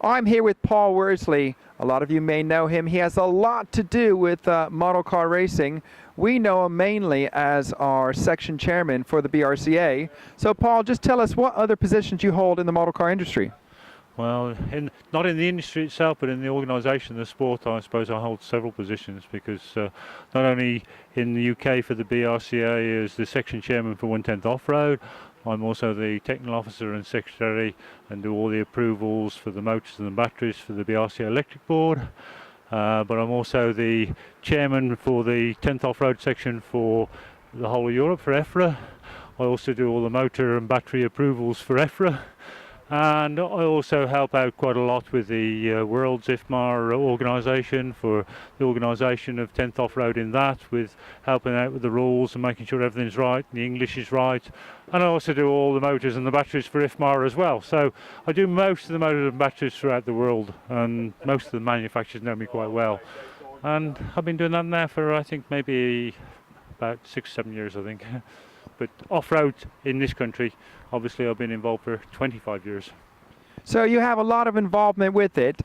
I'm here with Paul Worsley. A lot of you may know him. He has a lot to do with model car racing. We know him mainly as our section chairman for the BRCA. So Paul, just tell us what other positions you hold in the model car industry. Well, not in the industry itself, but in the organisation of the sport, I suppose I hold several positions because not only in the UK for the BRCA as the section chairman for 1/10 Off-Road, I'm also the technical officer and secretary and do all the approvals for the motors and the batteries for the BRCA electric board. But I'm also the chairman for the 10th Off-Road section for the whole of Europe for EFRA. I also do all the motor and battery approvals for EFRA. And I also help out quite a lot with the World's EFRA organisation for the organisation of 10th Off-Road in that, with helping out with the rules and making sure everything's right and the English is right. And I also do all the motors and the batteries for EFRA as well. So I do most of the motors and batteries throughout the world, and most of the manufacturers know me quite well. And I've been doing that now for, I think, maybe about 6-7 years, I think. But off-road in this country, obviously I've been involved for 25 years. So you have a lot of involvement with it.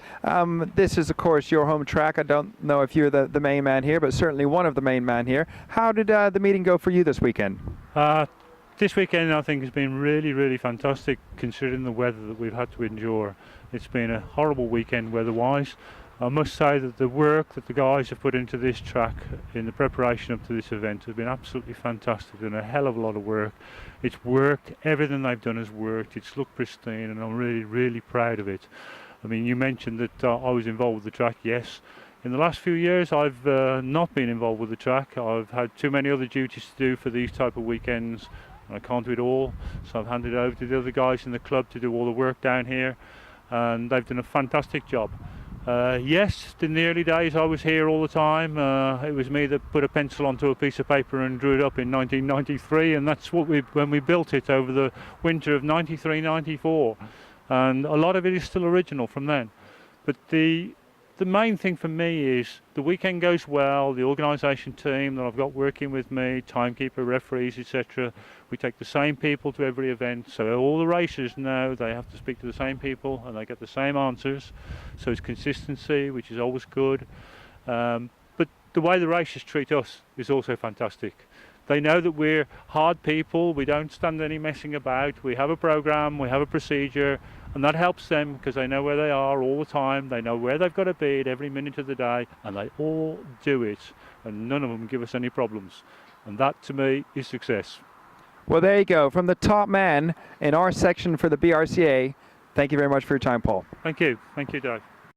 This is, of course, your home track. I don't know if you're the main man here, but certainly one of the main men here. How did the meeting go for you this weekend? This weekend, I think, has been really, really fantastic, considering the weather that we've had to endure. It's been a horrible weekend weather-wise. I must say that the work that the guys have put into this track in the preparation up to this event has been absolutely fantastic and a hell of a lot of work. It's worked, everything they've done has worked, it's looked pristine, and I'm really, really proud of it. I mean, you mentioned that I was involved with the track. Yes. In the last few years I've not been involved with the track. I've had too many other duties to do for these type of weekends, and I can't do it all, so I've handed it over to the other guys in the club to do all the work down here, and they've done a fantastic job. Yes, in the early days I was here all the time. It was me that put a pencil onto a piece of paper and drew it up in 1993, and that's what when we built it over the winter of 93-94, and a lot of it is still original from then. But the main thing for me is the weekend goes well, the organisation team that I've got working with me, timekeeper, referees, etc. We take the same people to every event, so all the racers know they have to speak to the same people and they get the same answers. So it's consistency, which is always good. But the way the racers treat us is also fantastic. They know that we're hard people, we don't stand any messing about, we have a programme, we have a procedure, and that helps them because they know where they are all the time, they know where they've got to be at every minute of the day, and they all do it, and none of them give us any problems. And that, to me, is success. Well, there you go. From the top man in our section for the BRCA, thank you very much for your time, Paul. Thank you, Dave.